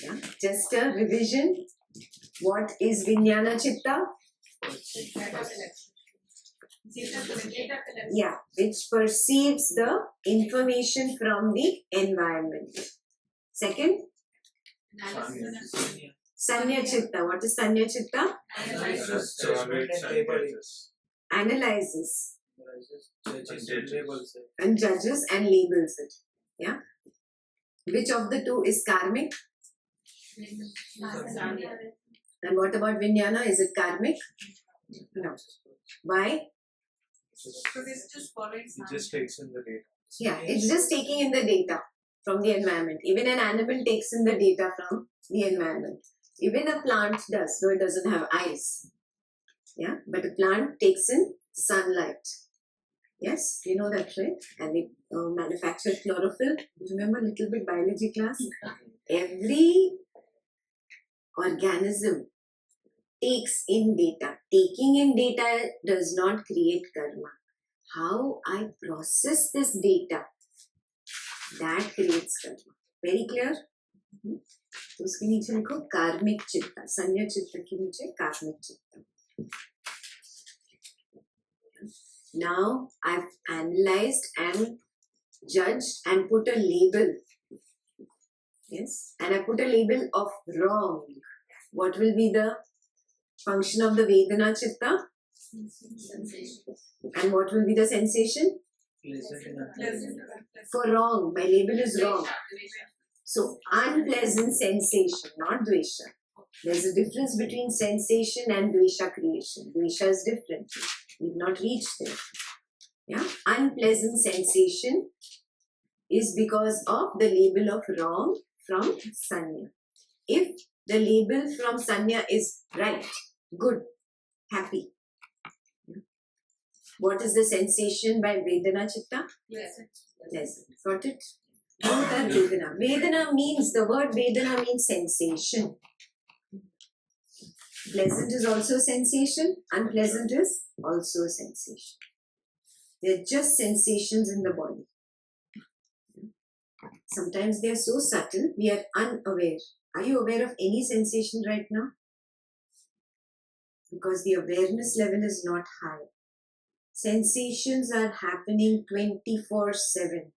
Yeah? Just a revision. What is Vijnana Chitta? Yeah, which perceives the information from the environment. Second, Sanya Chitta. What is Sanya Chitta? Analyzes and judges and labels it. Yeah. Which of the two is karmic? And what about Vijnana? Is it karmic? No. Why? So it's just following. It just takes in the data. Yeah, it's just taking in the data from the environment. Even an animal takes in the data from the environment. Even a plant does, though it doesn't have eyes. Yeah, but a plant takes in sunlight. Yes, you know that, right? And it manufactures chlorophyll. Remember a little bit biology class? Every organism takes in data. Taking in data does not create karma. How I process this data, that creates karma. Very clear? तो उसके नीचे लिखो कार्मिक चित्ता. संज्ञा चित्त के नीचे कार्मिक चित्त. Now I've analyzed and judged and put a label. Yes, and I put a label of wrong. What will be the function of the Vedana Chitta? And what will be the sensation? For wrong. My label is wrong. So, unpleasant sensation, not dvesha. There's a difference between sensation and dvesha creation. Dvesha is different. We've not reached there. Yeah? Unpleasant sensation is because of the label of wrong from Sanya. If the label from Sanya is right, good, happy. What is the sensation by Vedana Chitta? Pleasant. Got it? Both are Vedana. Vedana means, the word Vedana means sensation. Pleasant is also sensation, unpleasant is also a sensation. They're just sensations in the body. Sometimes they are so subtle, we are unaware. Are you aware of any sensation right now? Because the awareness level is not high. Sensations are happening 24/7.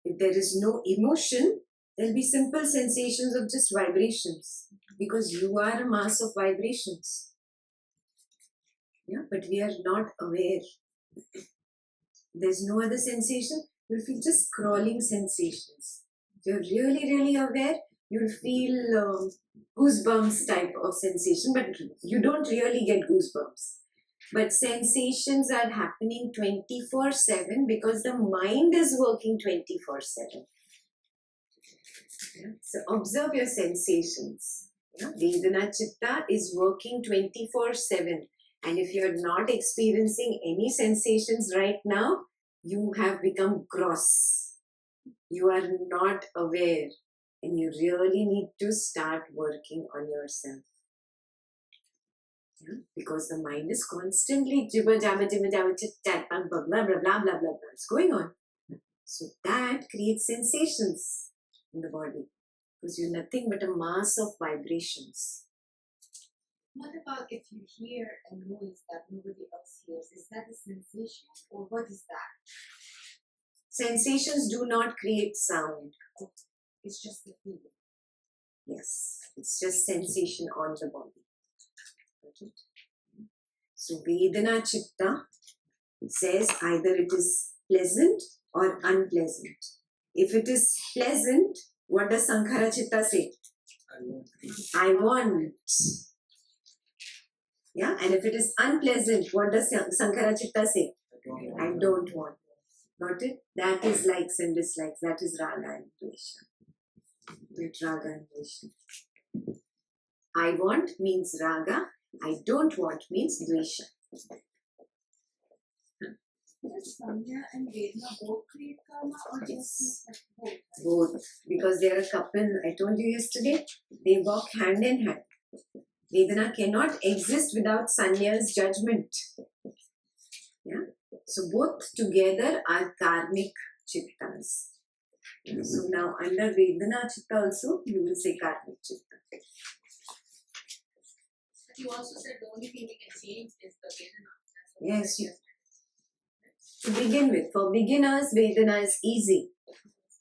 If there is no emotion, there will be simple sensations of just vibrations. Because you are a mass of vibrations. Yeah, but we are not aware. There's no other sensation. You'll feel just crawling sensations. If you're really, really aware, you'll feel goosebumps type of sensation, but you don't really get goosebumps. But sensations are happening 24/7 because the mind is working 24/7. Yeah? So observe your sensations. Yeah? Vedana Chitta is working 24/7. And if you're not experiencing any sensations right now, you have become gross. You are not aware. And you really need to start working on yourself. Yeah? Because the mind is constantly jibber jabber chit chat blah blah blah blah blah blah blah. It's going on. So that creates sensations in the body. Because you're nothing but a mass of vibrations. What about if you hear a noise that nobody else hears? Is that a sensation or what is that? Sensations do not create sound. It's just the feeling. Yes, it's just sensation on the body. Okay. So Vedana Chitta says either it is pleasant or unpleasant. If it is pleasant, what does Sankhara Chitta say? I want. Yeah, and if it is unpleasant, what does Sankhara Chitta say? I don't want. Got it? That is likes and dislikes. That is Raga and Dvesha. Raga and Dvesha. I want means Raga. I don't want means Dvesha. Does Sanya and Vedana both create karma or just both? Both. Because they are a couple. I told you yesterday, they walk hand in hand. Vedana cannot exist without Sanya's judgment. Yeah? So both together are karmic chittas. So now under Vedana Chitta also you will say Karmic Chitta. But you also said the only thing we can change is the Vedana. Yes, to begin with, for beginners, Vedana is easy.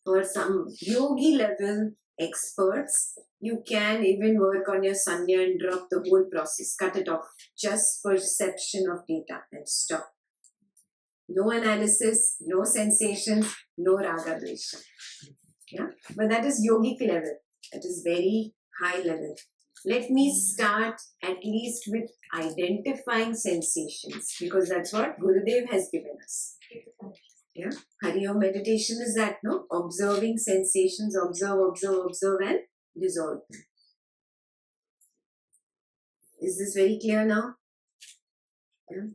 For some yogi level experts, you can even work on your sanya and drop the whole process, cut it off. Just perception of data and stop. No analysis, no sensations, no raga dvesha. Yeah, but that is yogic level. That is very high level. Let me start at least with identifying sensations because that's what Gurudev has given us. Yeah, Hari Om meditation is that, no? Observing sensations, observe and dissolve. Is this very clear now? Yeah.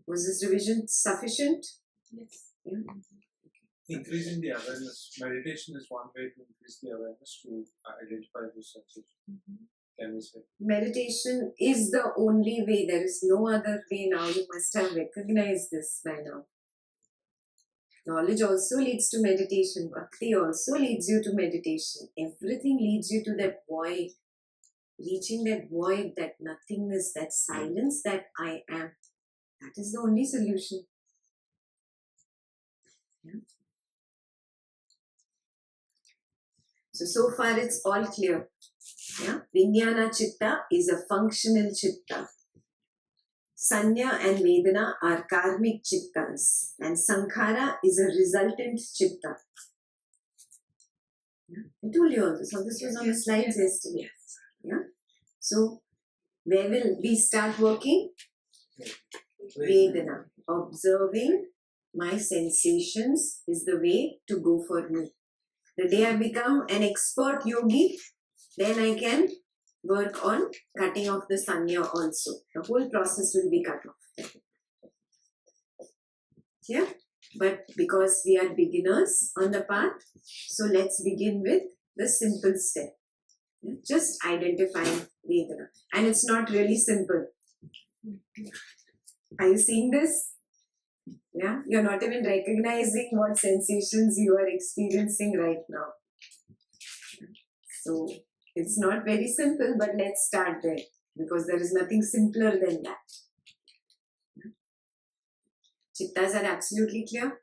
Was this revision sufficient? Yes. Yeah. Increasing the awareness. Meditation is one way to increase the awareness to identify those sensations. Can we say? Meditation is the only way. There is no other way now. You must have recognized this by now. Knowledge also leads to meditation. Bhakti also leads you to meditation. Everything leads you to that void. Reaching that void, that nothingness, that silence that I am. That is the only solution. Yeah. So far it's all clear. Yeah? Vijnana Chitta is a functional Chitta. Sanya and Vedana are karmic Chittas. And Sankhara is a resultant Chitta. Yeah? I told you all this. So this was on the slides yesterday. Yeah? So, where will we start working? Vedana. Observing my sensations is the way to go for me. The day I become an expert yogi, then I can work on cutting off the sanya also. The whole process will be cut off. Yeah? But because we are beginners on the path, so let's begin with the simple step. Just identifying Vedana. And it's not really simple. Are you seeing this? Yeah, you're not even recognizing what sensations you are experiencing right now. So it's not very simple, but let's start there because there is nothing simpler than that. Chittas are absolutely clear.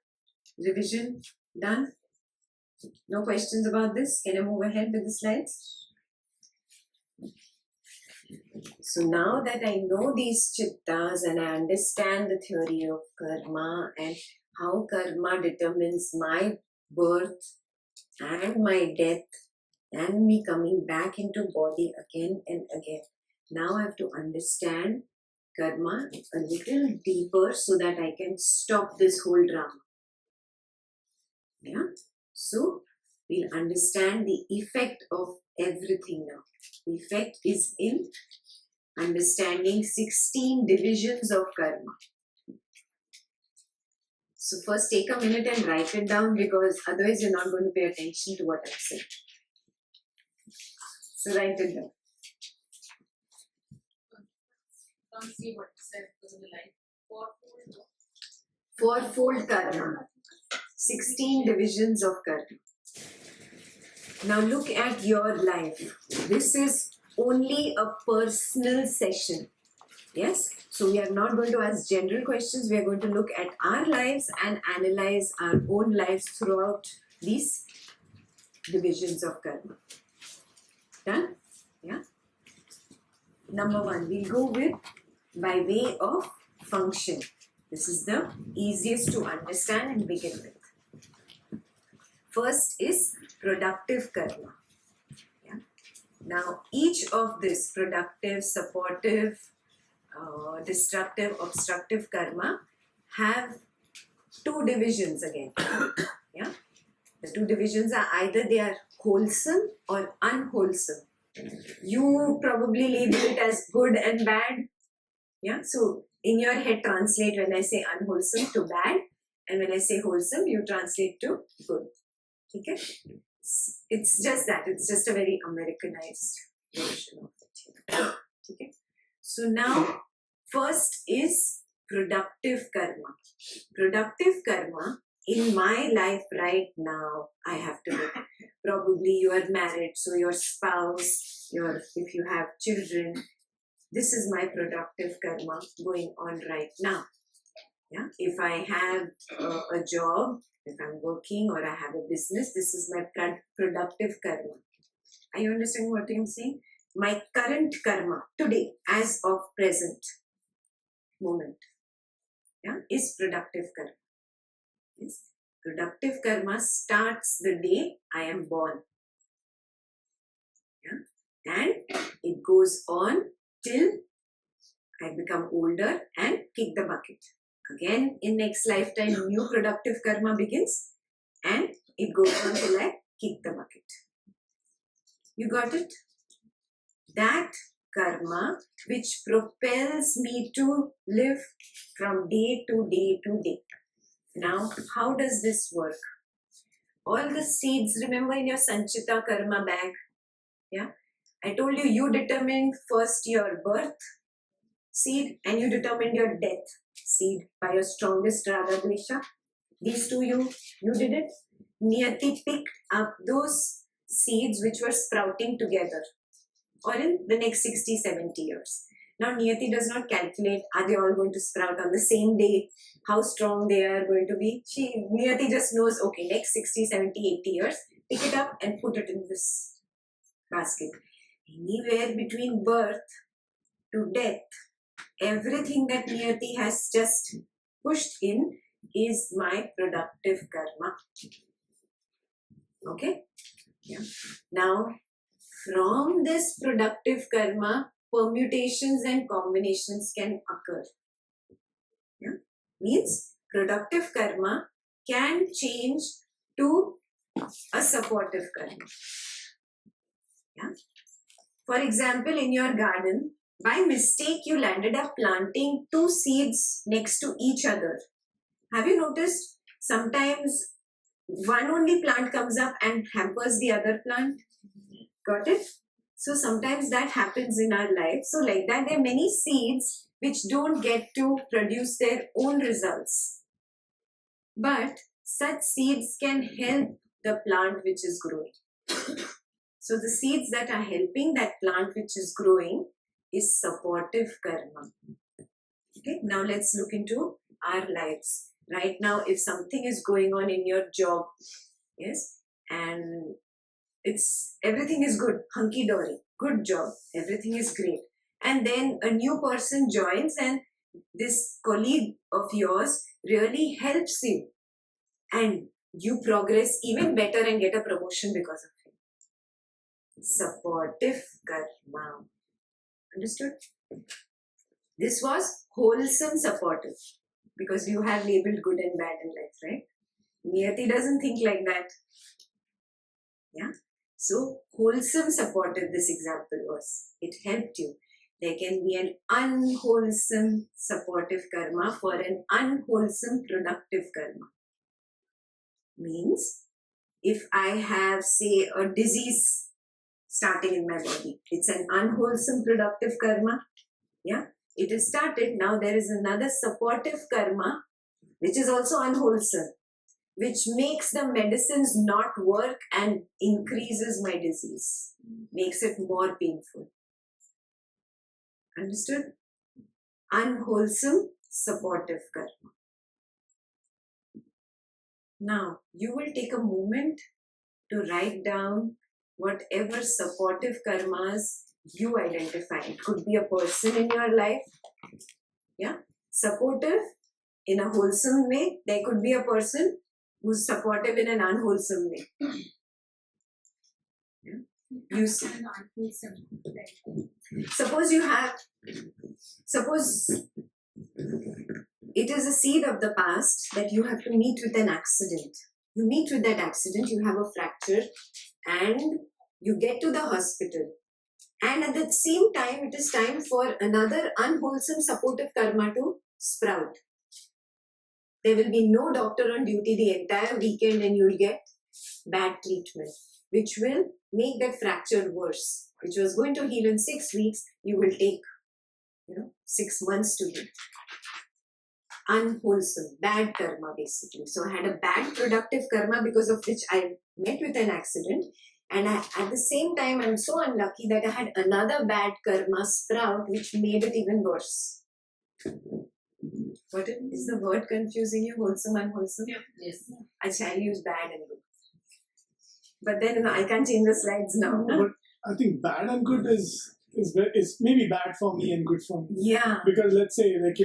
Revision done. No questions about this. Can I move ahead with the slides? So now that I know these chittas and I understand the theory of karma and how karma determines my birth and my death and me coming back into body again and again. Now I have to understand karma a little deeper so that I can stop this whole drama. Yeah? So we'll understand the effect of everything now. The effect is in understanding 16 divisions of karma. So first take a minute and write it down because otherwise you're not going to pay attention to what I'm saying. So write it down. Can't see what it said because of the light. Fourfold karma. 16 divisions of karma. Now look at your life. This is only a personal session. Yes? So we are not going to ask general questions. We are going to look at our lives and analyze our own lives throughout these divisions of karma. Done? Yeah? Number one, we'll go with by way of function. This is the easiest to understand and begin with. First is productive karma. Yeah? Now, each of this productive, supportive, destructive, obstructive karma have two divisions again. Yeah? The two divisions are either they are wholesome or unwholesome. You probably label it as good and bad. Yeah, so in your head translate when I say unwholesome to bad, and when I say wholesome, you translate to good. Okay? It's just that. It's just a very Americanized version of it. Okay? So now, first is productive karma. Productive karma in my life right now, I have to look. Probably you are married, so your spouse, if you have children, this is my productive karma going on right now. Yeah, if I have a job, if I'm working or I have a business, this is my productive karma. Are you understanding what I'm saying? My current karma today, as of present moment, yeah, is productive karma. Yes. Productive karma starts the day I am born. Yeah? And it goes on till I become older and kick the bucket. Again, in next lifetime, new productive karma begins and it goes on till I kick the bucket. You got it? That karma which propels me to live from day to day to day. Now, how does this work? All the seeds, remember in your Sanchita karma bag? Yeah, I told you, you determined first your birth seed and you determined your death seed by your strongest raga dvesha. These two you did it. Niyati picked up those seeds which were sprouting together or in the next 60, 70 years. Now Niyati does not calculate, are they all going to sprout on the same day, how strong they are going to be. Niyati just knows, okay, next 60, 70, 80 years, pick it up and put it in this basket. Anywhere between birth to death, everything that Niyati has just pushed in is my productive karma. Okay? Yeah. Now, from this productive karma, permutations and combinations can occur. Yeah? Means productive karma can change to a supportive karma. Yeah? For example, in your garden, by mistake you landed up planting two seeds next to each other. Have you noticed sometimes one only plant comes up and hampers the other plant? Got it? So sometimes that happens in our life. So like that, there are many seeds which don't get to produce their own results. But such seeds can help the plant which is growing. So the seeds that are helping that plant which is growing is supportive karma. Okay, now let's look into our lives. Right now, if something is going on in your job, yes, and everything is good, hunky-dory, good job, everything is great. And then a new person joins and this colleague of yours really helps you and you progress even better and get a promotion because of him. Supportive karma. Understood? This was wholesome supportive because you have labeled good and bad in life, right? Niyati doesn't think like that. Yeah. So wholesome supportive, this example was. It helped you. There can be an unwholesome supportive karma for an unwholesome productive karma. Means if I have, say, a disease starting in my body, it's an unwholesome productive karma. Yeah. It is started. Now there is another supportive karma which is also unwholesome, which makes the medicines not work and increases my disease, makes it more painful. Understood? Unwholesome, supportive karma. Now, you will take a moment to write down whatever supportive karmas you identify. It could be a person in your life, yeah, supportive in a wholesome way. There could be a person who's supportive in an unwholesome way. Yeah. Suppose it is a seed of the past that you have to meet with an accident. You meet with that accident, you have a fracture and you get to the hospital. And at the same time, it is time for another unwholesome supportive karma to sprout. There will be no doctor on duty the entire weekend and you will get bad treatment, which will make that fracture worse. Which was going to heal in 6 weeks, you will take 6 months to heal. unwholesome, bad karma basically. So I had a bad productive karma because of which I met with an accident. And at the same time, I'm so unlucky that I had another bad karma sprout which made it even worse. What is the word confusing you? Wholesome, unwholesome? Yes. I'll use bad and good. But then I can't change the slides now. No, but I think bad and good is maybe bad for me and good for me. Yeah. Because let's say, like,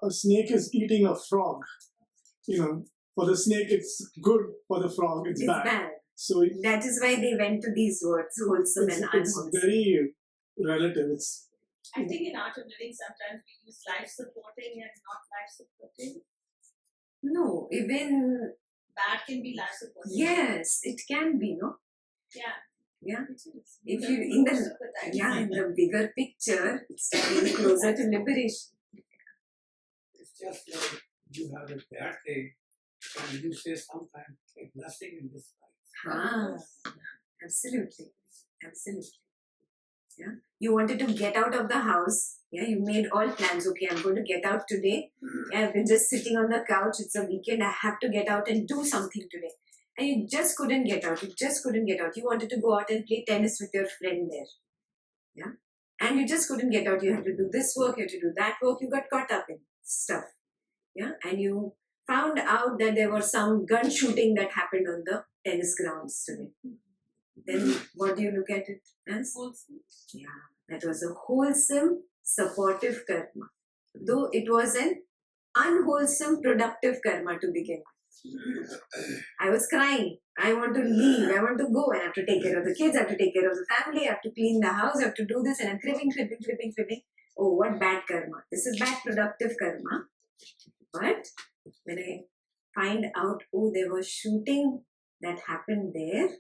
a snake is eating a frog. For the snake it's good, for the frog it's bad. So that is why they went to these words, wholesome and unwholesome. It's very relative. I think in art of living sometimes we use life supporting and not life supporting. No, even Bad can be life supporting. yes, it can be, no? Yeah. Yeah. It is. If you in Most of the time. in the bigger picture, it's getting closer to liberation. It's just like you have a bad day and you say sometimes like nothing in this life. Absolutely. Yeah. You wanted to get out of the house. Yeah, you made all plans. Okay, I'm going to get out today. Yeah, I've been just sitting on the couch. It's a weekend. I have to get out and do something today. And you just couldn't get out. You wanted to go out and play tennis with your friend there. Yeah. And you just couldn't get out. You had to do this work, you had to do that work. You got caught up in stuff. Yeah. And you found out that there was some gun shooting that happened on the tennis grounds today. Then what do you look at it as? Wholesome. Yeah. That was a wholesome, supportive karma. Though it was an unwholesome, productive karma to begin with. I was crying. I want to leave. I want to go. I have to take care of the kids. I have to take care of the family. I have to clean the house. I have to do this. And I'm cribbing. Oh, what bad karma. This is bad productive karma. But when I find out, oh, there was shooting that happened there,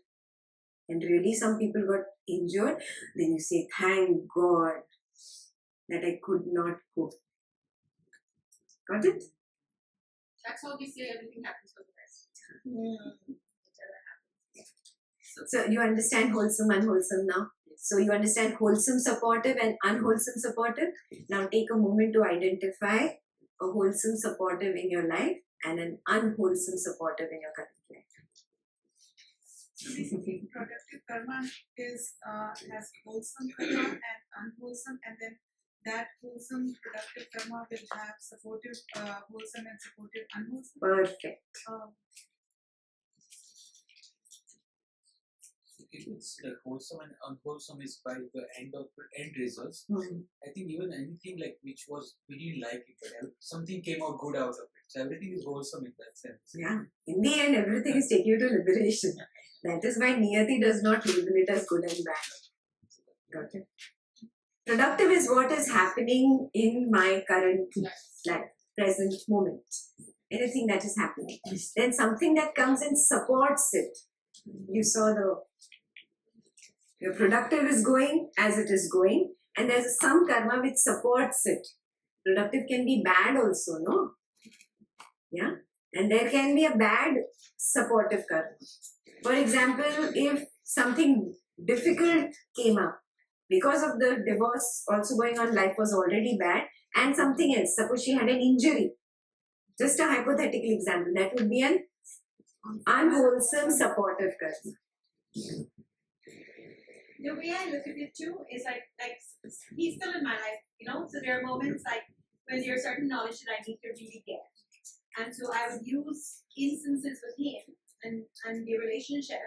and really some people got injured, then you say, thank God that I could not go. Got it? That's how we say everything happens for the best. Whatever happens. So you understand wholesome, unwholesome now? So you understand wholesome supportive and unwholesome supportive? Now take a moment to identify a wholesome supportive in your life and an unwholesome supportive in your current life. Basically, productive karma has wholesome karma and unwholesome, and then that wholesome productive karma will have supportive, wholesome and supportive unwholesome. Perfect. If it's like wholesome and unwholesome is by the end results, Hmm. I think even anything like which was we didn't like it, but something came out good out of it. So everything is wholesome in that sense. Yeah. In the end, everything is taking you to liberation. That is why Niyati does not label it as good and bad. Got it? Productive is what is happening in my current life, present moment. Anything that is happening. Then something that comes and supports it. You saw your productive is going as it is going, and there's some karma which supports it. Productive can be bad also, no? Yeah? And there can be a bad supportive karma. For example, if something difficult came up, because of the divorce also going on, life was already bad, and something else, suppose she had an injury. Just a hypothetical example, that would be an unwholesome supportive karma. The way I look at it too is like he's still in my life, so there are moments like when there's certain knowledge that I need to really get. And so I would use instances with him and the relationship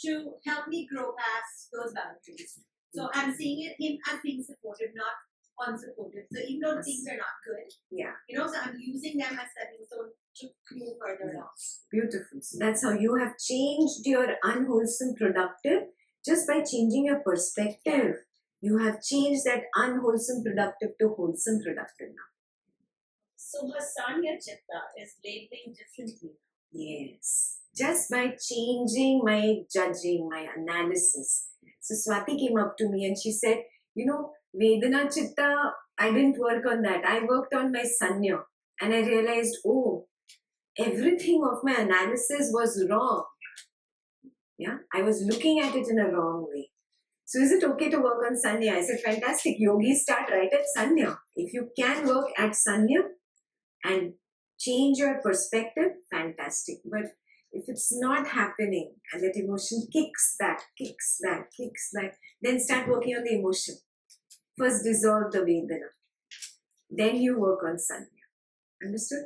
to help me grow past those boundaries. So I'm seeing him as being supportive, not unsupportive. So even though things are not good, Yeah. so I'm using them as stepping stone to move further along. Beautiful. So that's how you have changed your unwholesome productive just by changing your perspective. You have changed that unwholesome productive to wholesome productive now. So her Sanya Chitta is labeling differently. Yes. Just by changing my judging, my analysis. So Swati came up to me and she said, Vedana Chitta, I didn't work on that. I worked on my Sanya. And I realized, everything of my analysis was wrong. Yeah, I was looking at it in a wrong way. So is it okay to work on Sanya? I said, fantastic. Yogis start right at Sanya. If you can work at Sanya, and change your perspective, fantastic. But if it's not happening and that emotion kicks back, then start working on the emotion. First dissolve the Vedana. Then you work on Sanya. Understood?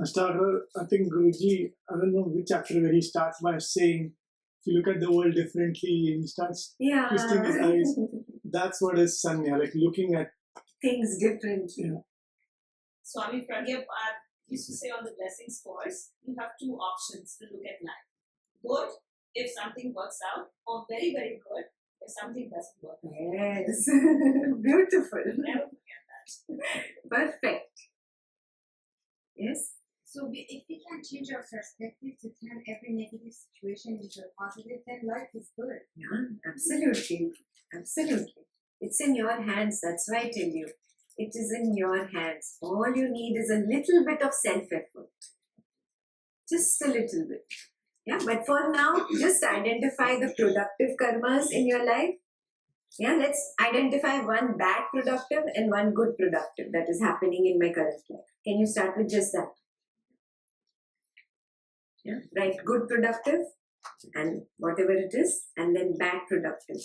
Starter, I think Guruji, I don't know which chapter where he starts by saying, if you look at the world differently, and he starts Yeah. twisting his eyes. That's what is Sanya, like looking at things differently. Yeah. Swami Pragya used to say on the blessings course, you have two options to look at life. Good, if something works out, or very, very good, if something doesn't work out. Yes. Beautiful. Never forget that. Perfect. Yes? So if we can change our perspective to turn every negative situation into a positive, then life is good. Yeah, absolutely. Absolutely. It's in your hands. That's why I tell you. It is in your hands. All you need is a little bit of self-effort. Just a little bit. Yeah, but for now, just identify the productive karmas in your life. Yeah, let's identify one bad productive and one good productive that is happening in my current life. Can you start with just that? Yeah, right. Good productive and whatever it is, and then bad productive.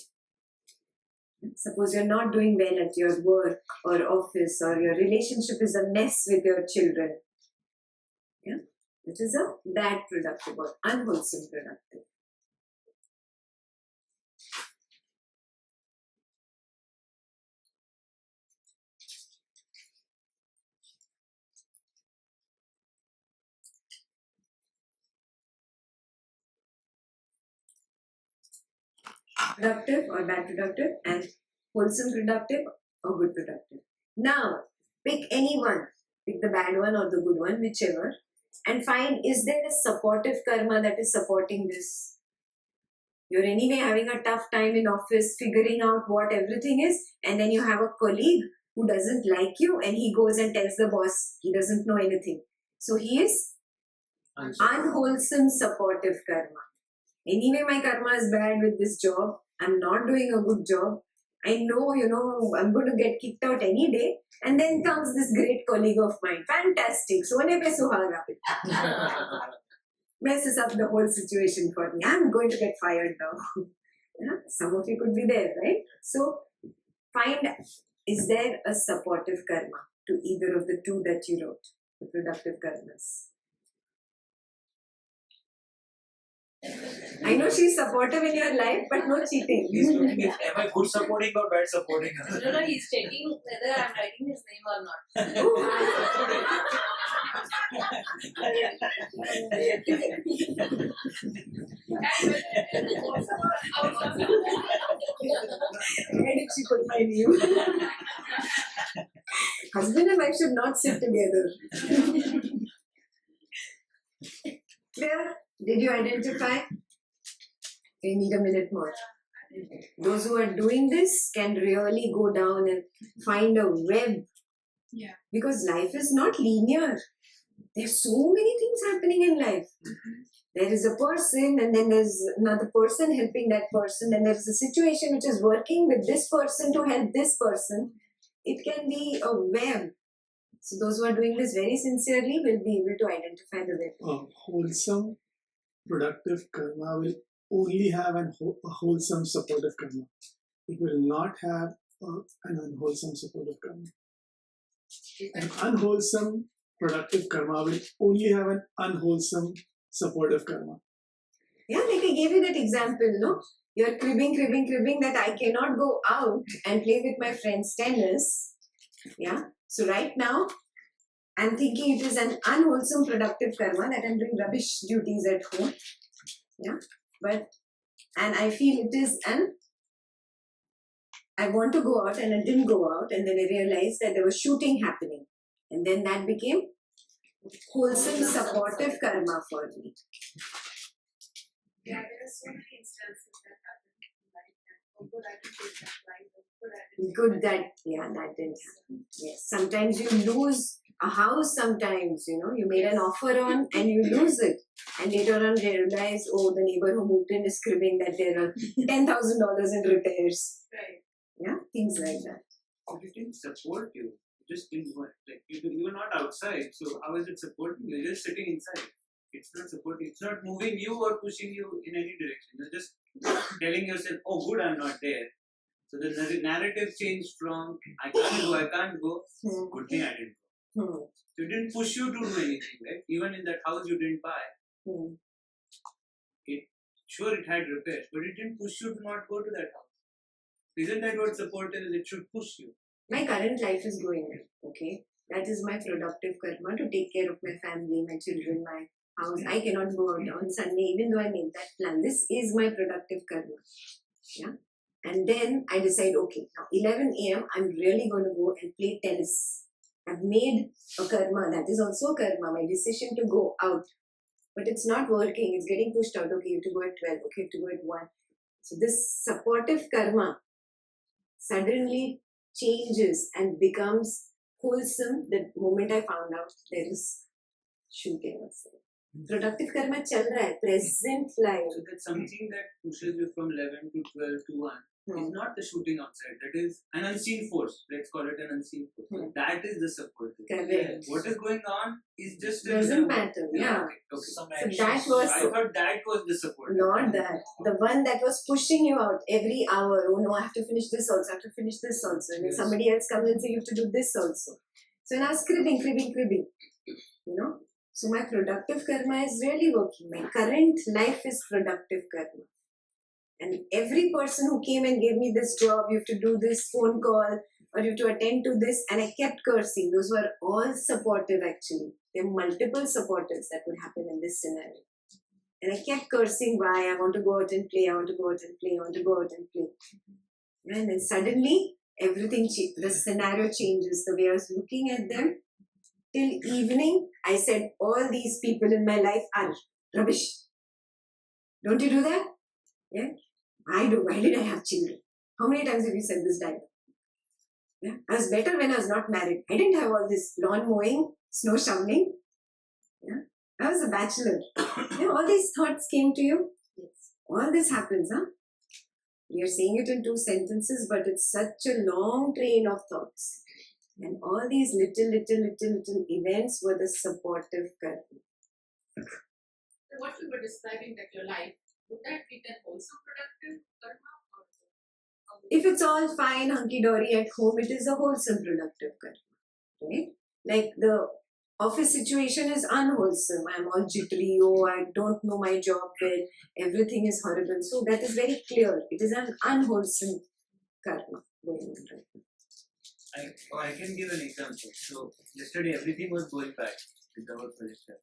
Suppose you're not doing well at your work or office, or your relationship is a mess with your children. Yeah, it is a bad productive or unwholesome productive. Productive or bad productive, and wholesome productive or good productive. Now, pick any one. Pick the bad one or the good one, whichever, and find, is there a supportive karma that is supporting this? You're anyway having a tough time in office figuring out what everything is, and then you have a colleague who doesn't like you and he goes and tells the boss he doesn't know anything. So he is unwholesome supportive karma. Anyway, my karma is bad with this job. I'm not doing a good job. I know, I'm going to get kicked out any day. And then comes this great colleague of mine. Fantastic. Sone pe suhaga. Messes up the whole situation for me. I'm going to get fired now. Yeah? Some of you could be there, right? So, find, is there a supportive karma to either of the two that you wrote? The productive karmas. I know she's supportive in your life, but no cheating. He's looking at, am I good supporting or bad supporting? No, he's checking whether I'm writing his name or not. Where did she put my name? Husband and wife should not sit together. Clear? Did you identify? We need a minute more. Those who are doing this can really go down and find a web. Yeah. Because life is not linear. There's so many things happening in life. There is a person, and then there's another person helping that person, and there's a situation which is working with this person to help this person. It can be a web. So those who are doing this very sincerely will be able to identify the web. Wholesome, productive karma will only have a wholesome, supportive karma. It will not have an unwholesome, supportive karma. An unwholesome, productive karma will only have an unwholesome, supportive karma. Yeah, like I gave you that example, no? You're cribbing that I cannot go out and play with my friends tennis. Yeah. So right now, I'm thinking it is an unwholesome productive karma that I'm doing rubbish duties at home. Yeah. And I feel it is I want to go out and I didn't go out, and then I realized that there was shooting happening. And then that became wholesome, supportive karma for me. Yeah, there are so many instances that happen in life, and oh, good, I didn't take that flight, oh, good, I didn't take Good that. that didn't happen. Yes. Sometimes you lose a house, sometimes, you made an offer on and you lose it. And later on realize, the neighbor who moved in is cribbing that there are $10,000 in repairs. Right. Yeah, things like that. If you can support you, just didn't do it. Like you were not outside, so how is it supporting you? You're just sitting inside. It's not supporting. It's not moving you or pushing you in any direction. You're just telling yourself, "Oh, good, I'm not there." So the narrative changed from "I can't go." Good thing I didn't go. So it didn't push you to do anything, right? Even in that house you didn't buy. Sure, it had repairs, but it didn't push you to not go to that house. Isn't that what support is? It should push you. My current life is going on, okay? That is my productive karma to take care of my family, my children, my house. I cannot go out on Sunday even though I made that plan. This is my productive karma. Yeah? And then I decide, okay, now 11 a.m. I'm really going to go and play tennis. I've made a karma. That is also a karma, my decision to go out. But it's not working. It's getting pushed out. Okay, you have to go at 12. Okay, you have to go at 1. So this supportive karma suddenly changes and becomes wholesome the moment I found out there is shooting outside. Productive karma chal raha hai, present life. So that's something that pushes you from 11 to 12 to 1. It's not the shooting outside. That is an unseen force. Let's call it an unseen force. That is the support. Correct. What is going on is just Doesn't matter. Yeah. Okay. So that was. I thought that was the support. Not that. The one that was pushing you out every hour. Oh no, I have to finish this also. I have to finish this also. And then somebody else comes and says you have to do this also. So now cribbing. You know. So my productive karma is really working. My current life is productive karma. And every person who came and gave me this job, you have to do this phone call or you have to attend to this, and I kept cursing. Those were all supportive actually. There are multiple supportives that would happen in this scenario. And I kept cursing why I want to go out and play, I want to go out and play, I want to go out and play. And then suddenly everything, the scenario changes. The way I was looking at them, till evening, I said, all these people in my life are rubbish. Don't you do that? Yeah, I do. Why did I have children? How many times have you said this dialogue? Yeah, I was better when I was not married. I didn't have all this lawn mowing, snow shoveling. Yeah, I was a bachelor. Yeah, all these thoughts came to you. Yes. All this happens, huh? You're saying it in 2 sentences, but it's such a long train of thoughts. And all these little events were the supportive karma. So what you were describing that your life, would that be then also productive karma? If it's all fine, hunky-dory at home, it is a wholesome productive karma. Right? Like the office situation is unwholesome. I'm all jittery, oh, I don't know my job well, everything is horrible. So that is very clear. It is an unwholesome karma going on right now. I can give an example. So yesterday everything was going bad with the work project.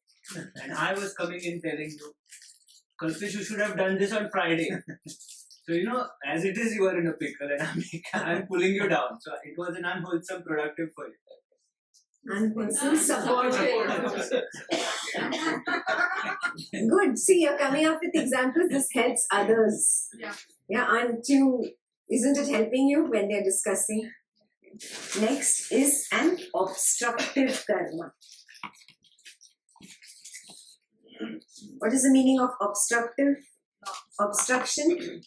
And I was coming in telling you, Kalpesh, you should have done this on Friday. So as it is, you are in a pickle and I'm pulling you down. So it was an unwholesome productive for you. Unwholesome supportive. Good. See, you're coming up with examples. This helps others. Yeah, aren't you? Isn't it helping you when they're discussing? Next is an obstructive karma. What is the meaning of obstructive? Obstruction?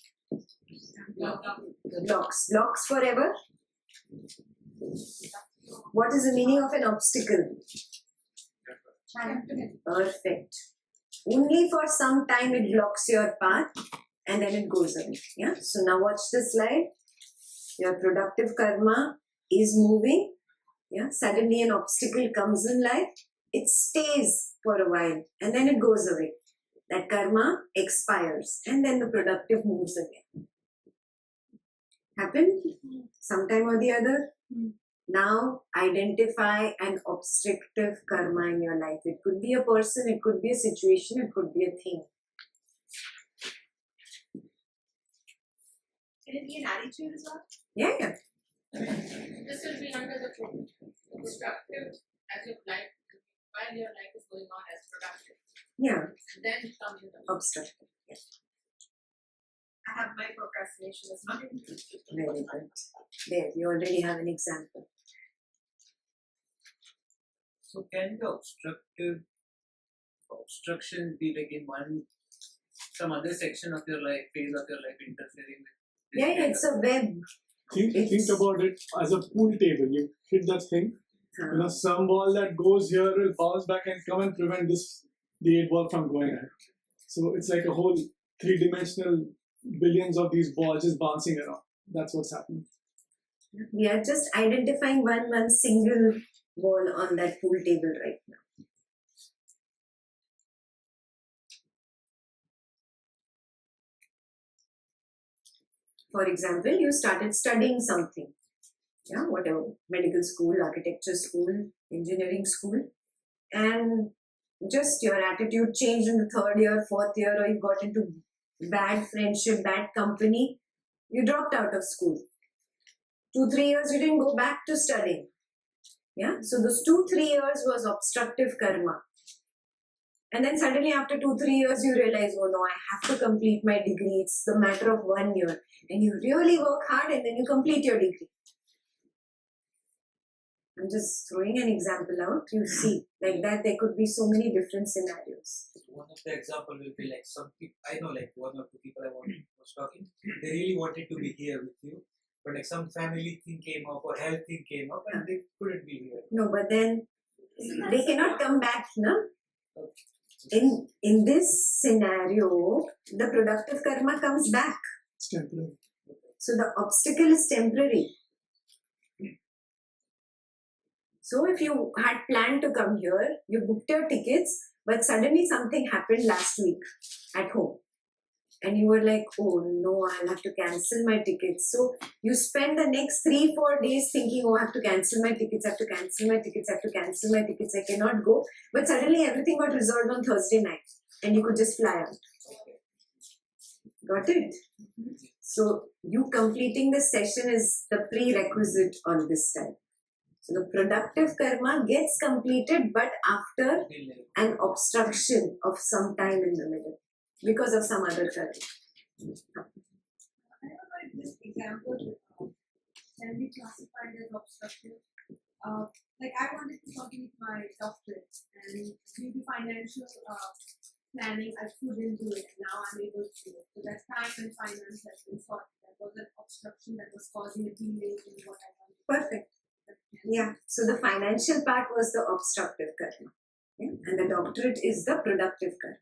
Blocks. Blocks forever. What is the meaning of an obstacle? Perfect. Only for some time it blocks your path and then it goes away. Yeah. So now watch the slide. Your productive karma is moving. Yeah. Suddenly an obstacle comes in life. It stays for a while and then it goes away. That karma expires and then the productive moves again. Happen sometime or the other. Now identify an obstructive karma in your life. It could be a person, it could be a situation, it could be a thing. Can it be an attitude as well? Yeah. This will be under the destructive as your life, while your life is going on as productive. Yeah. And then comes the Obstructive. Yes. I have my procrastination as well. Very good. There, you already have an example. So can the obstruction be like in some other section of your life, phase of your life interfering with this? Yeah, it's a web. Think about it as a pool table. You hit that thing, You know, some ball that goes here will bounce back and come and prevent the 8 ball from going ahead. So it's like a whole 3-dimensional billions of these balls just bouncing around. That's what's happening. We are just identifying one single ball on that pool table right now. For example, you started studying something. Yeah, whatever, medical school, architecture school, engineering school, and just your attitude changed in the 3rd year, 4th year, or you got into bad friendship, bad company, you dropped out of school. 2-3 years you didn't go back to studying. Yeah, so those 2-3 years was obstructive karma. And then suddenly after 2-3 years you realize, oh no, I have to complete my degree. It's the matter of 1 year. And you really work hard and then you complete your degree. I'm just throwing an example out. You see, like that there could be so many different scenarios. One of the example will be like some people, I know like 1 or 2 people was talking, they really wanted to be here with you, but like some family thing came up or health thing came up and they couldn't be here. No, but then they cannot come back, no? In this scenario, the productive karma comes back. It's temporary. So the obstacle is temporary. So if you had planned to come here, you booked your tickets, but suddenly something happened last week at home. And you were like, oh no, I'll have to cancel my tickets. So you spend the next 3-4 days thinking, oh, I have to cancel my tickets, I have to cancel my tickets, I have to cancel my tickets, I cannot go. But suddenly everything got resolved on Thursday night and you could just fly out. Got it? So you completing the session is the prerequisite on this time. So the productive karma gets completed, but after an obstruction of some time in the middle because of some other karma. I don't know if this example can be classified as obstructive. Like I wanted to complete my doctorate, and due to financial planning, I couldn't do it. Now I'm able to do it. So that time and finance has been sorted. That was an obstruction that was causing a delay in what I wanted. Perfect. Yeah. So the financial part was the obstructive karma. Yeah? And the doctorate is the productive karma.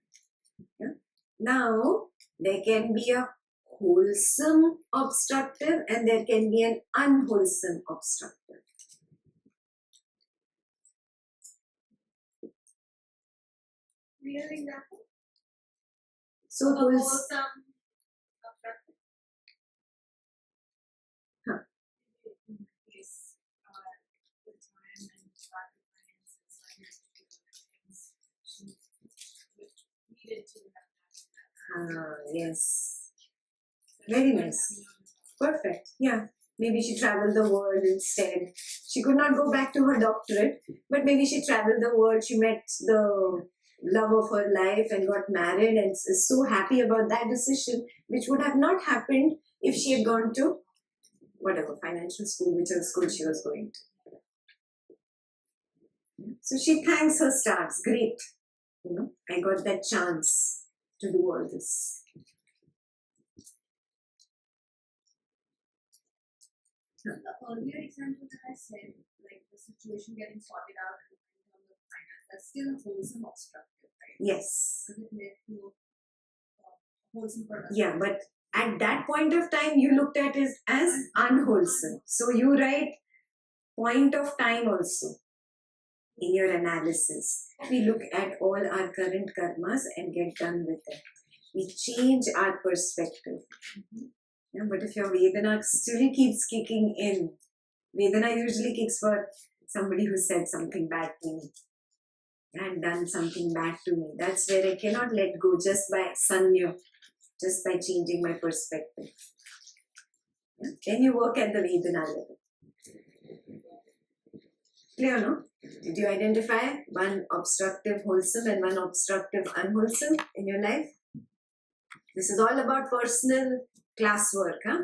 Yeah? Now, there can be a wholesome obstructive and there can be an unwholesome obstructive. Real example? So A wholesome. wholesome obstructive. Huh. In my case, the time and started finances, I had to do other things. She needed to have that. Yes. Very nice. Perfect. Yeah. Maybe she traveled the world instead. She could not go back to her doctorate, but maybe she traveled the world. She met the love of her life and got married and is so happy about that decision, which would have not happened if she had gone to whatever financial school, whichever school she was going to. So she thanks her stars. Great. You know, I got that chance to do all this. The earlier example that I said, like the situation getting sorted out in terms of finance, that's still a wholesome obstructive, right? Yes. Because it led to wholesome purpose. Yeah, but at that point of time, you looked at it as unwholesome. So you write point of time also in your analysis. We look at all our current karmas and get done with it. We change our perspective. Yeah, but if your Vedana still keeps kicking in, Vedana usually kicks for somebody who said something bad to me and done something bad to me. That's where I cannot let go just by sanya, just by changing my perspective. Yeah? Then you work at the Vedana level. Clear, no? Did you identify one obstructive wholesome and one obstructive unwholesome in your life? This is all about personal classwork, huh?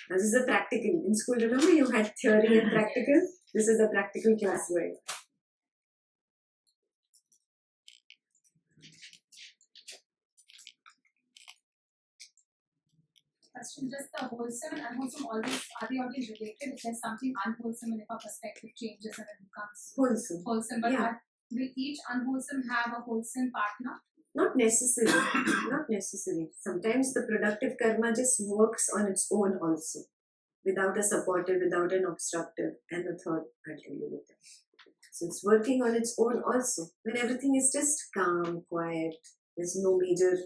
Now this is the practical. In school, remember you had theory and practical? This is the practical classwork. question. Just the wholesome and unwholesome always are they always related? If there's something unwholesome and if our perspective changes and it becomes Wholesome. wholesome, but Yeah. will each unwholesome have a wholesome partner? Not necessarily. Not necessarily. Sometimes the productive karma just works on its own also, without a supportive, without an obstructive, and the third I'll tell you later. So it's working on its own also. When everything is just calm, quiet, there's no major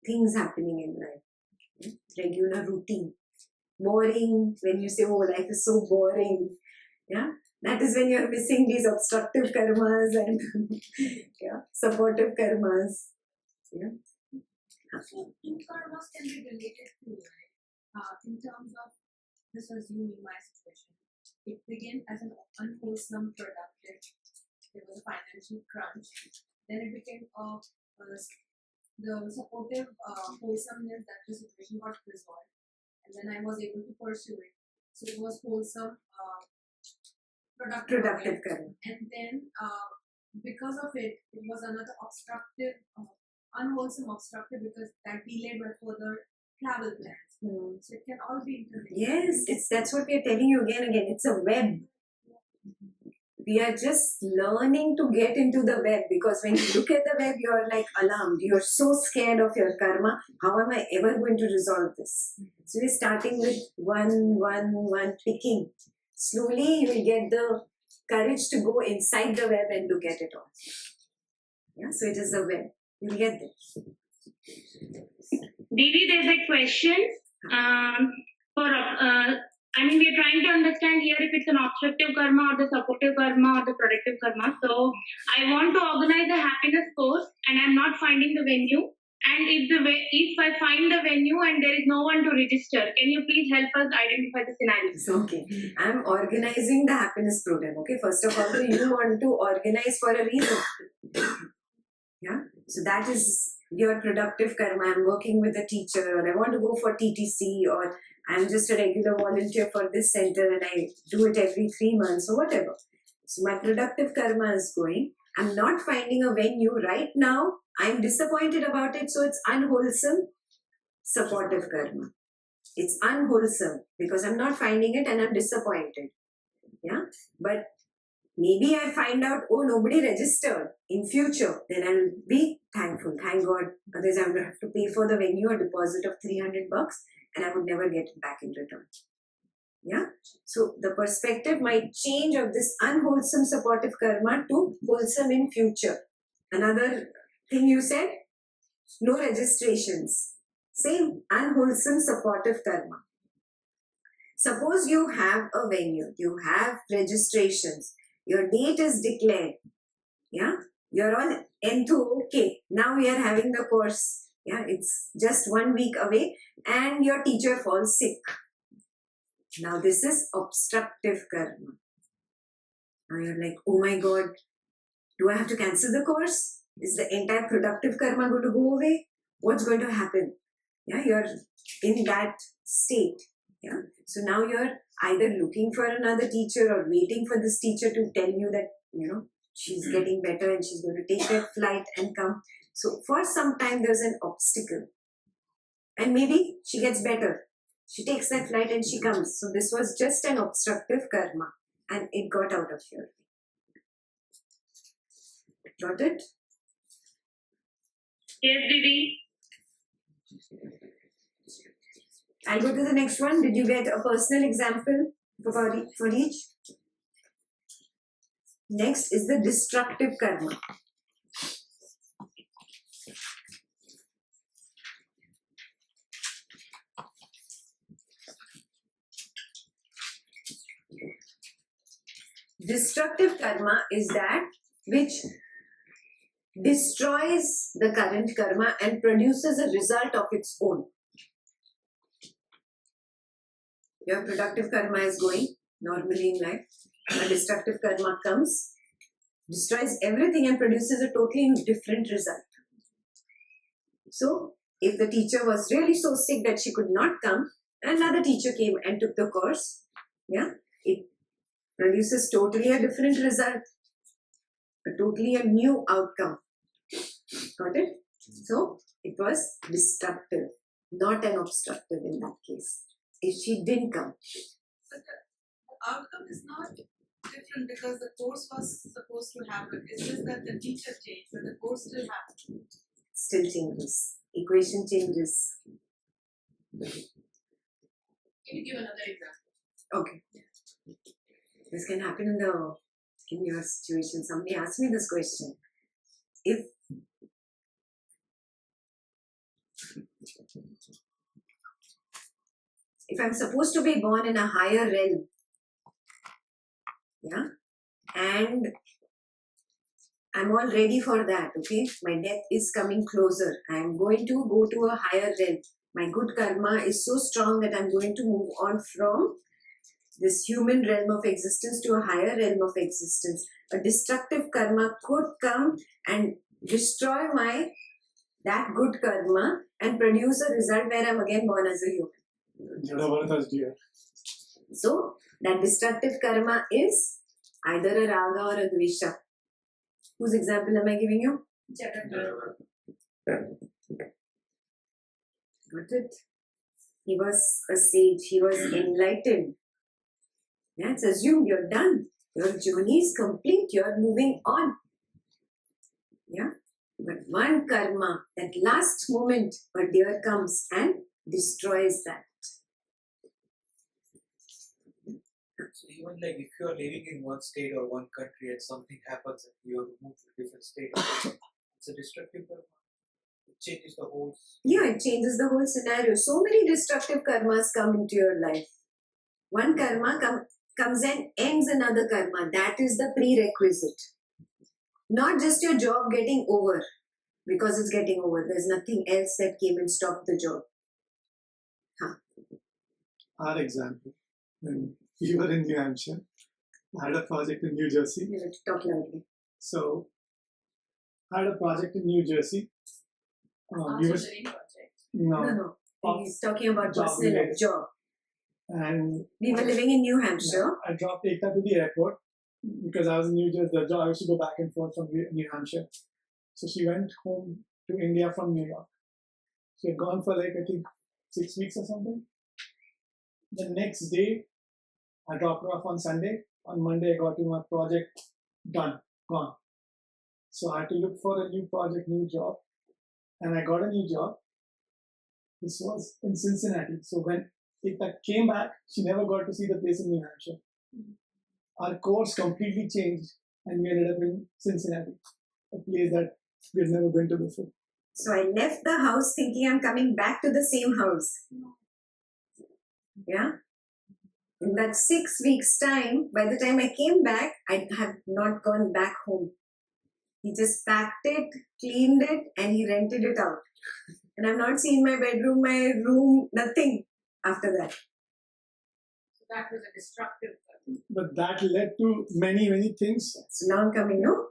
things happening in life. Regular routine. Boring, when you say, oh, life is so boring. Yeah, that is when you're missing these obstructive karmas and yeah, supportive karmas. Yeah. So two karmas can be related to, right? In terms of, this was you in my situation. It began as an unwholesome productive. There was a financial crunch. Then it became the supportive wholesomeness that the situation got resolved. And then I was able to pursue it. So it was wholesome productive. Productive karma. And then because of it, it was another obstructive, unwholesome obstructive because that delayed my further travel plans. So it can all be interlinked. Yes, that's what we are telling you again and again. It's a web. We are just learning to get into the web, because when you look at the web, you're like alarmed. You're so scared of your karma. How am I ever going to resolve this? So we're starting with one, picking. Slowly, you will get the courage to go inside the web and look at it all. Yeah, so it is the web. You'll get there. Devi, there's a question. We're trying to understand here if it's an obstructive karma or the supportive karma or the productive karma. So, I want to organize a happiness course and I'm not finding the venue. And if I find the venue and there is no one to register, can you please help us identify the scenarios? Okay, I'm organizing the happiness program. Okay, first of all, you want to organize for a reason. Yeah, so that is your productive karma. I'm working with a teacher, or I want to go for TTC, or I'm just a regular volunteer for this center and I do it every 3 months or whatever. So my productive karma is going. I'm not finding a venue right now. I'm disappointed about it, so it's unwholesome supportive karma. It's unwholesome because I'm not finding it and I'm disappointed. Yeah, but maybe I find out, oh, nobody registered in future, then I'll be thankful. Thank God. Otherwise, I would have to pay for the venue a deposit of $300 and I would never get it back in return. Yeah. So the perspective might change of this unwholesome supportive karma to wholesome in future. Another thing you said, no registrations. Same unwholesome supportive karma. Suppose you have a venue, you have registrations, your date is declared. Yeah, you're all okay. Now we are having the course. Yeah, it's just 1 week away and your teacher falls sick. Now this is obstructive karma. Now you're like, oh my God, do I have to cancel the course? Is the entire productive karma going to go away? What's going to happen? Yeah, you're in that state. Yeah, so now you're either looking for another teacher or waiting for this teacher to tell you that, she's getting better and she's going to take that flight and come. So for some time there's an obstacle. And maybe she gets better. She takes that flight and she comes. So this was just an obstructive karma and it got out of here. Got it? Yes, Didi. I'll go to the next one. Did you get a personal example for each? Next is the destructive karma. Destructive karma is that which destroys the current karma and produces a result of its own. Your productive karma is going normally in life. A destructive karma comes, destroys everything and produces a totally different result. So, if the teacher was really so sick that she could not come, another teacher came and took the course, it produces totally a different result, totally a new outcome. Got it? So, it was destructive. not an obstructive in that case. If she didn't come. But the outcome is not different because the course was supposed to happen. It's just that the teacher changed, but the course still happened. Still changes. Equation changes. Can you give another example? Okay. This can happen in your situation. Somebody asked me this question. If I'm supposed to be born in a higher realm, yeah, and I'm all ready for that, okay? My death is coming closer. I'm going to go to a higher realm. My good karma is so strong that I'm going to move on from this human realm of existence to a higher realm of existence. A destructive karma could come and destroy that good karma and produce a result where I'm again born as a human. So, that destructive karma is either a raga or a dvesha. Whose example am I giving you? Got it? He was a sage, he was enlightened. Yeah, it's assumed you're done. Your journey is complete, you're moving on. Yeah? But one karma, that last moment, a deer comes and destroys that. So even like if you are living in one state or one country and something happens and you have to move to a different state, it's a destructive karma. It changes the whole. Yeah, it changes the whole scenario. So many destructive karmas come into your life. One karma comes and ends another karma. That is the prerequisite. Not just your job getting over because it's getting over. There's nothing else that came and stopped the job. Our example, when we were in New Hampshire, I had a project in New Jersey. You have to talk loudly. So, I had a project in New Jersey. No. He's talking about personal life, job. And we were living in New Hampshire. I dropped Ekta to the airport because I was in New Jersey. The job, I used to go back and forth from New Hampshire. So she went home to India from New York. She had gone for like, I think, 6 weeks or something. The next day, I dropped her off on Sunday. On Monday, I got to my project done, gone. So I had to look for a new project, new job. And I got a new job. This was in Cincinnati. So when Ekta came back, she never got to see the place in New Hampshire. Our course completely changed and we ended up in Cincinnati, a place that we had never been to before. So I left the house thinking I'm coming back to the same house. Yeah? In that 6 weeks' time, by the time I came back, I had not gone back home. He just packed it, cleaned it, and he rented it out. And I've not seen my bedroom, my room, nothing after that. So that was a destructive karma. But that led to many, many things. It's long coming, no?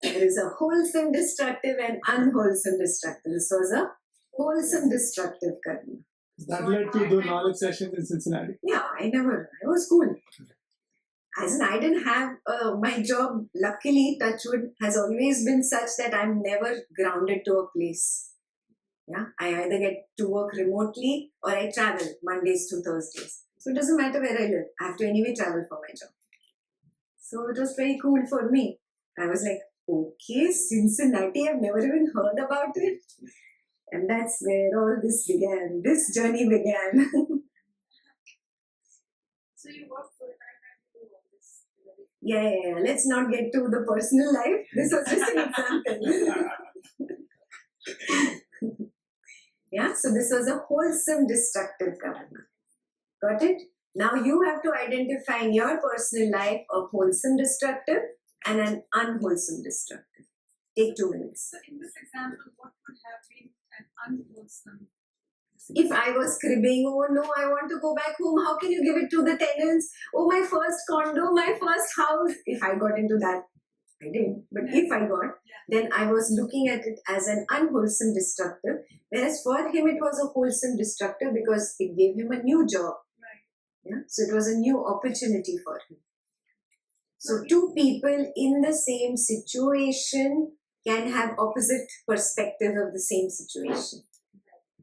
There is a wholesome destructive and unwholesome destructive. This was a wholesome destructive karma. That led to the knowledge sessions in Cincinnati. Yeah, I was cool. As in, I didn't have my job, luckily, touchwood, has always been such that I'm never grounded to a place. Yeah, I either get to work remotely or I travel Mondays to Thursdays. So it doesn't matter where I live. I have to anyway travel for my job. So it was very cool for me. I was like, okay, Cincinnati, I've never even heard about it. And that's where all this began. This journey began. So you work full time and you do all this. Yeah. Let's not get to the personal life. This was just an example. Yeah, so this was a wholesome destructive karma. Got it? Now you have to identify in your personal life a wholesome destructive and an unwholesome destructive. Take 2 minutes. So in this example, what would have been an unwholesome? If I was cribbing, oh no, I want to go back home, how can you give it to the tenants? Oh, my first condo, my first house. If I got into that, I didn't. But if I got, then I was looking at it as an unwholesome destructive. Whereas for him, it was a wholesome destructive because it gave him a new job. Yeah? So it was a new opportunity for him. So two people in the same situation can have opposite perspective of the same situation.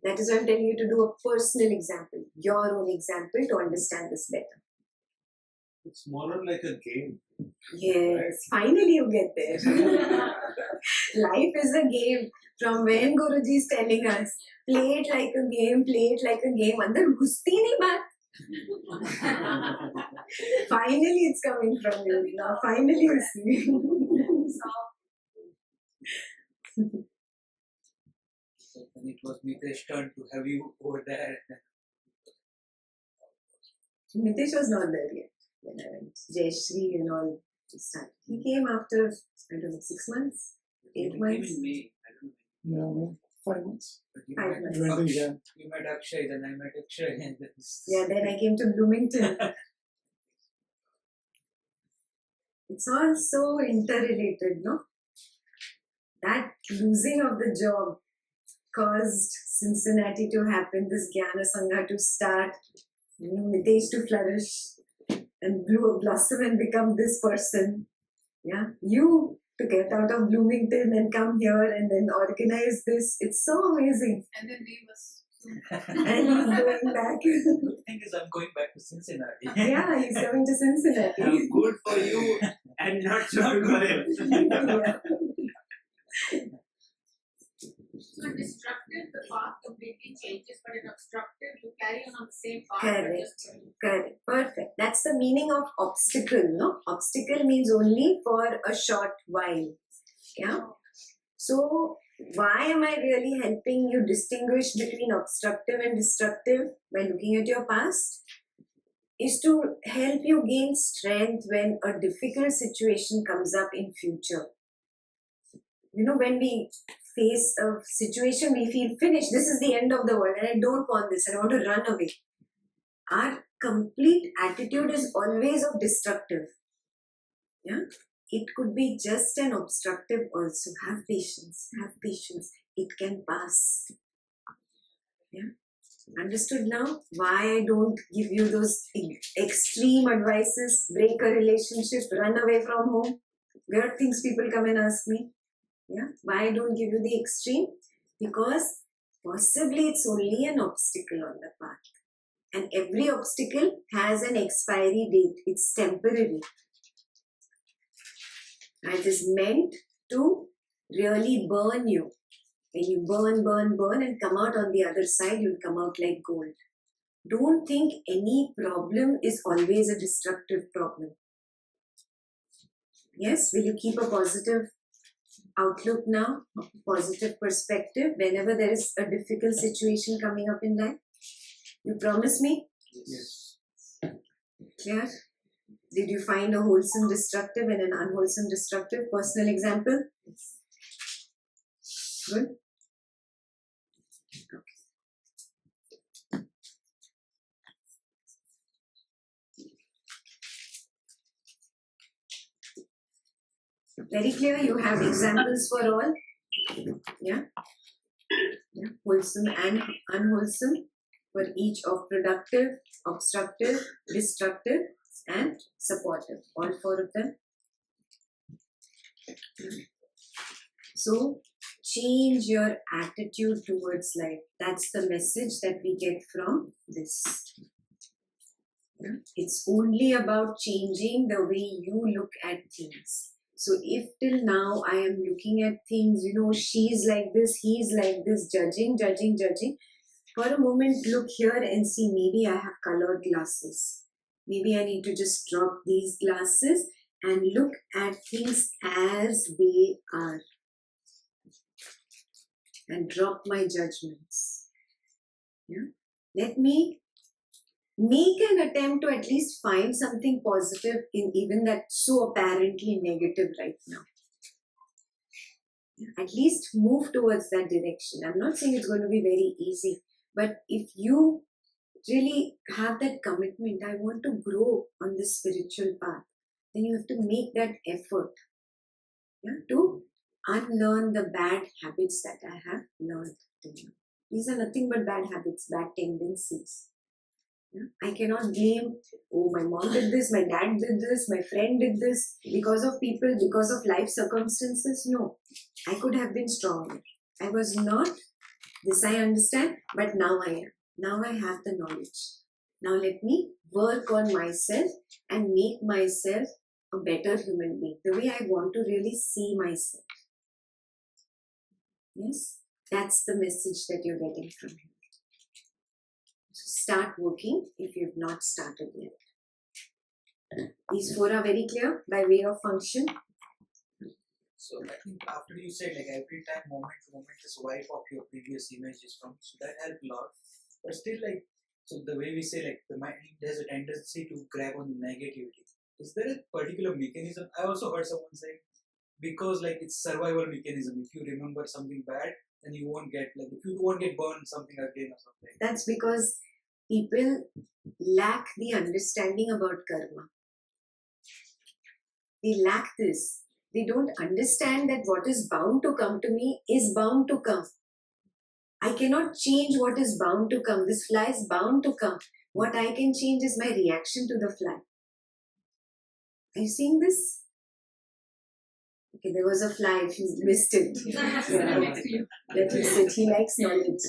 That is why I'm telling you to do a personal example, your own example to understand this better. It's more like a game. Yes, finally you get there. Life is a game. From when Guruji is telling us, play it like a game, play it like a game. Andar ghusti nahi baat. Finally it's coming from you. Now finally you see. So then it was Mitesh's turn to have you over there. Mitesh was not there yet when I went. Jayashree and all started. He came after, I don't know, 6 months, 8 Came months. in May. I don't know. Yeah, 5 months. But you 5 met months. You went in Akshay, Jan. you met Akshay, then I met Akshay, and then Yeah, then I came to Bloomington. It's all so interrelated, no? That losing of the job caused Cincinnati to happen, this Jnana Sangha to start, Mitesh to flourish and blossom and become this person. Yeah, you to get out of Bloomington and come here and then organize this. It's so amazing. And then leave us. And he's going back. good thing is I'm going back to Cincinnati. Yeah, he's coming to Cincinnati. Good for you and not so good for him. Yeah. So in destructive, the path completely changes, but in obstructive, you carry on the same path. Correct. But just Correct. Perfect. That's the meaning of obstacle, no? Obstacle means only for a short while. Yeah. So why am I really helping you distinguish between obstructive and destructive by looking at your past? Is to help you gain strength when a difficult situation comes up in future. When we face a situation, we feel finished. This is the end of the world and I don't want this and I want to run away. Our complete attitude is always of destructive. Yeah, it could be just an obstructive also. Have patience. Have patience. It can pass. Yeah, understood now why I don't give you those extreme advices. Break a relationship. Run away from home. Weird things people come and ask me. Yeah, why I don't give you the extreme? Because possibly it's only an obstacle on the path. And every obstacle has an expiry date. It's temporary. And it is meant to really burn you. When you burn and come out on the other side, you'll come out like gold. Don't think any problem is always a destructive problem. Yes, will you keep a positive outlook now, a positive perspective whenever there is a difficult situation coming up in life? You promise me? Yes. Clear? Did you find a wholesome destructive and an unwholesome destructive? Personal example? Good? Very clear? You have examples for all? Yeah? Yeah. Wholesome and unwholesome for each of productive, obstructive, destructive and supportive. All 4 of them. So, change your attitude towards life. That's the message that we get from this. Yeah? It's only about changing the way you look at things. So if till now I am looking at things, she's like this, he's like this, judging, for a moment look here and see, maybe I have colored glasses. Maybe I need to just drop these glasses and look at things as they are. And drop my judgments. Yeah? Let me make an attempt to at least find something positive in even that so apparently negative right now. At least move towards that direction. I'm not saying it's going to be very easy, but if you really have that commitment, I want to grow on this spiritual path, then you have to make that effort, to unlearn the bad habits that I have learned. These are nothing but bad habits, bad tendencies. I cannot blame, my mom did this, my dad did this, my friend did this, because of people, because of life circumstances. No, I could have been stronger. I was not This I understand, but now I am. Now I have the knowledge. Now let me work on myself and make myself a better human being, the way I want to really see myself. Yes, that's the message that you're getting from him. So start working if you've not started yet. These four are very clear by way of function. So I think after you said like every time moment to moment just wipe off your previous images from, so that helped a lot. But still like, so the way we say like the mind has a tendency to grab on negativity. Is there a particular mechanism? I also heard someone say because like it's survival mechanism. If you remember something bad, then you won't get like if you won't get burned something again or something. That's because people lack the understanding about karma. They lack this. They don't understand that what is bound to come to me is bound to come. I cannot change what is bound to come. This fly is bound to come. What I can change is my reaction to the fly. Are you seeing this? Okay, there was a fly if you missed it. Let him sit. He likes knowledge.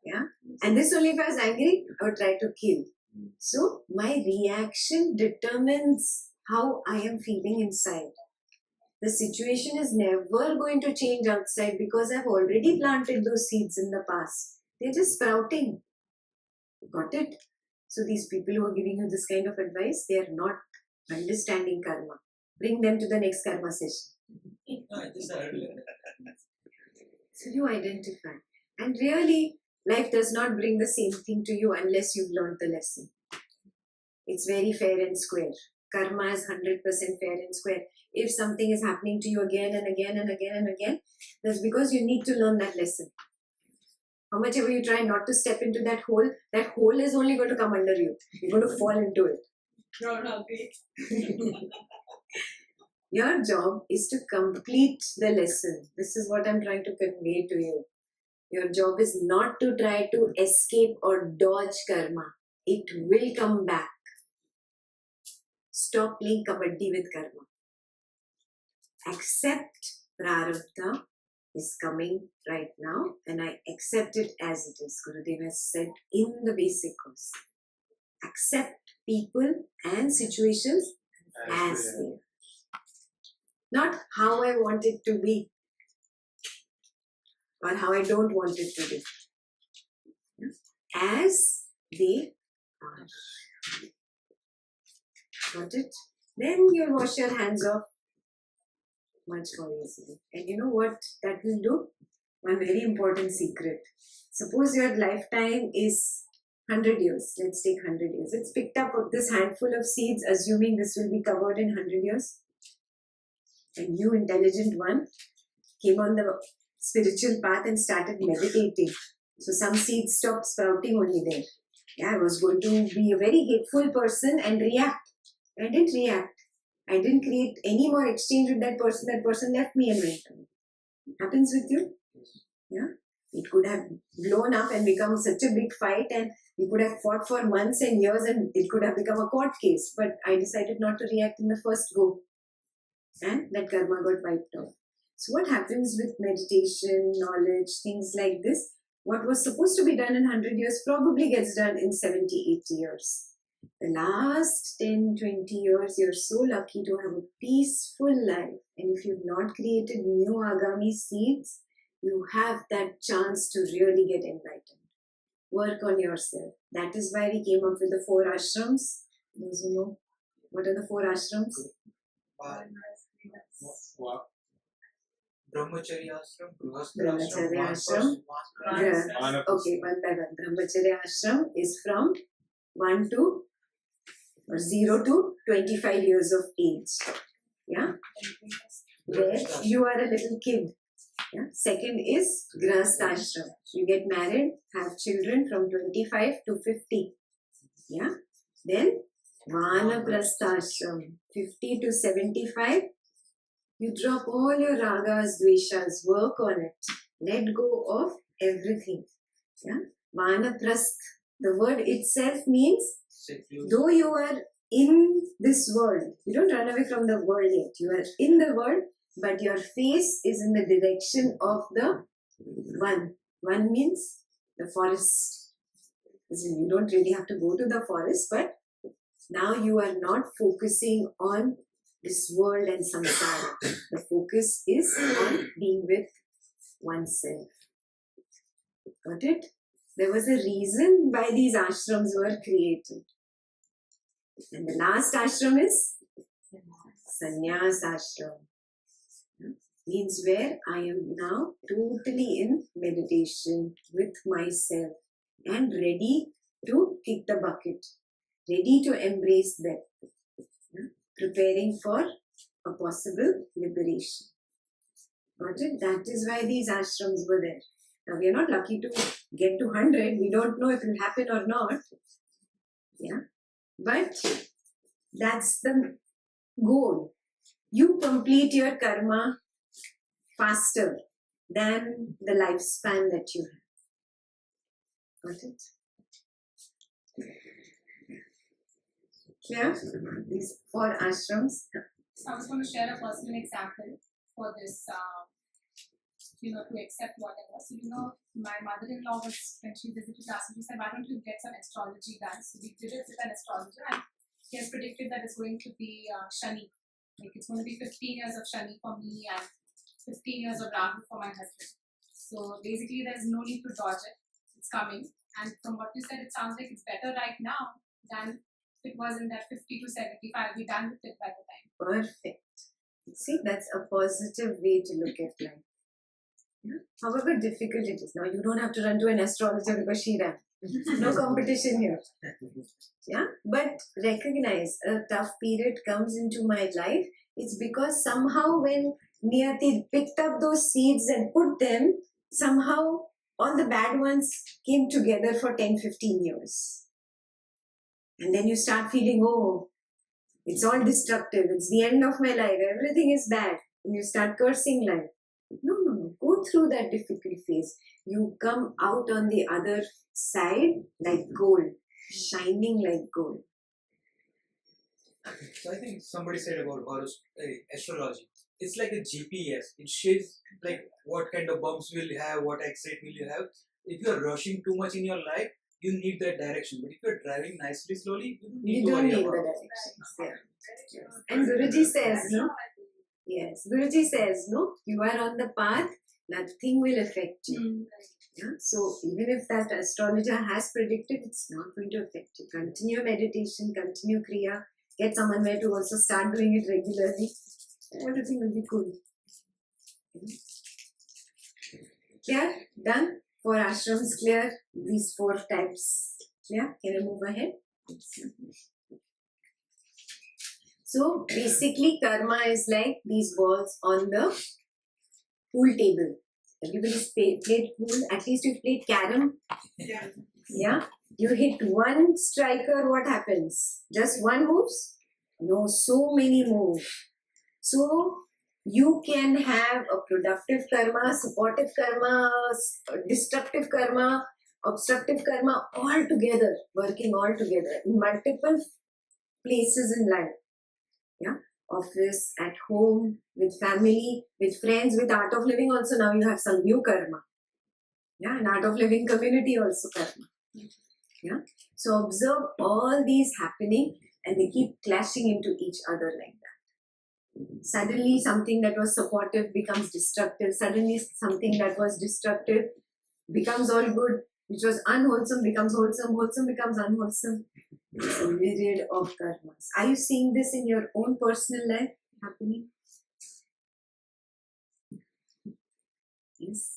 Yeah? And this only if I was angry, I would try to kill. So my reaction determines how I am feeling inside. The situation is never going to change outside because I've already planted those seeds in the past. They're just sprouting. Got it? So these people who are giving you this kind of advice, they are not understanding karma. Bring them to the next karma session. So you identify. And really, life does not bring the same thing to you unless you've learned the lesson. It's very fair and square. Karma is 100% fair and square. If something is happening to you again and again and again and again, that's because you need to learn that lesson. How much ever you try not to step into that hole is only going to come under you. You're going to fall into it. Your job is to complete the lesson. This is what I'm trying to convey to you. Your job is not to try to escape or dodge karma. It will come back. Stop playing kabaddi with karma. Accept prarabdha is coming right now and I accept it as it is. Gurudev has said in the basic course. Accept people and situations as they are. Not how I want it to be or how I don't want it to be. As they are. Got it? Then you'll wash your hands off much more easily. And you know what that will do? One very important secret. Suppose your lifetime is 100 years. Let's take 100 years. It's picked up this handful of seeds, assuming this will be covered in 100 years. And you, intelligent one, came on the spiritual path and started meditating. So some seeds stopped sprouting only there. Yeah, I was going to be a very hateful person and react. I didn't react. I didn't create any more exchange with that person. That person left me and went away. Happens with you? Yeah. It could have blown up and become such a big fight and we could have fought for months and years and it could have become a court case. But I decided not to react in the first go. And that karma got wiped off. So what happens with meditation, knowledge, things like this? What was supposed to be done in 100 years probably gets done in 70, 80 years. The last 10, 20 years, you're so lucky to have a peaceful life. And if you've not created new Agami seeds, you have that chance to really get enlightened. Work on yourself. That is why we came up with the 4 ashrams. Those who know, what are the 4 ashrams? Brahmacharya ashram, Brahmacharya ashram. Okay, one by one. Brahmacharya ashram is from 0 to 25 years of age. Yeah? Where you are a little kid. Yeah? Second is Grahastha ashram. You get married, have children from 25 to 50. Yeah? Then Vanaprastha ashram, 50 to 75. You drop all your ragas, dveshas, work on it. Let go of everything. Yeah? Vanaprastha. The word itself means, though you are in this world, you don't run away from the world yet. You are in the world, but your face is in the direction of the one. One means the forest. As in, you don't really have to go to the forest, but now you are not focusing on this world and samsara. The focus is on being with oneself. Got it? There was a reason why these ashrams were created. And the last ashram is Sannyas ashram. Means where I am now totally in meditation with myself and ready to kick the bucket, ready to embrace death, preparing for a possible liberation. Got it? That is why these ashrams were there. Now we are not lucky to get to 100. We don't know if it will happen or not. Yeah, but that's the goal. You complete your karma faster than the lifespan that you have. Got it? Yeah, these 4 ashrams. So I was going to share a personal example for this, to accept whatever. So, my mother-in-law was, when she visited us, she said, why don't you get some astrology done? So we did it with an astrologer, and he has predicted that it's going to be Shani. Like, it's going to be 15 years of Shani for me and 15 years of Rahu for my husband. So basically, there's no need to dodge it. It's coming. And from what you said, it sounds like it's better right now than it was in that 50 to 75. We're done with it by the time. Perfect. See, that's a positive way to look at life. Yeah. However difficult it is. Now, you don't have to run to an astrologer because she ran. No competition here. Yeah, but recognize a tough period comes into my life. It's because somehow when Niyati picked up those seeds and put them, somehow all the bad ones came together for 10-15 years. And then you start feeling, oh, it's all destructive. It's the end of my life. Everything is bad. And you start cursing life. No. Go through that difficult phase. You come out on the other side like gold, shining like gold. So I think somebody said about astrology. It's like a GPS. It shows like what kind of bumps will you have, what exit will you have. If you are rushing too much in your life, you need that direction. But if you are driving nicely, slowly, you don't need to worry about the directions. Yeah. And Guruji says, no? Yes, Guruji says, no, you are on the path, nothing will affect you. Yeah? So even if that astrologer has predicted, it's not going to affect you. Continue meditation, continue Kriya, get someone where to also start doing it regularly. Everything will be cool. Clear? Done? 4 ashrams clear? These 4 types. Clear? Can I move ahead? So basically karma is like these balls on the pool table. Everybody's played pool. At least you've played carom. Yeah. You hit one striker, what happens? Just one moves? No, so many move. So you can have a productive karma, supportive karma, destructive karma, obstructive karma all together, working all together in multiple places in life. Yeah, office, at home, with family, with friends, with art of living also now you have some new karma. Yeah, and art of living community also karma. Yeah, so observe all these happening and they keep clashing into each other like that. Suddenly something that was supportive becomes destructive. Suddenly something that was destructive becomes all good. Which was unwholesome becomes wholesome. Wholesome becomes unwholesome. It's a myriad of karmas. Are you seeing this in your own personal life happening? Yes.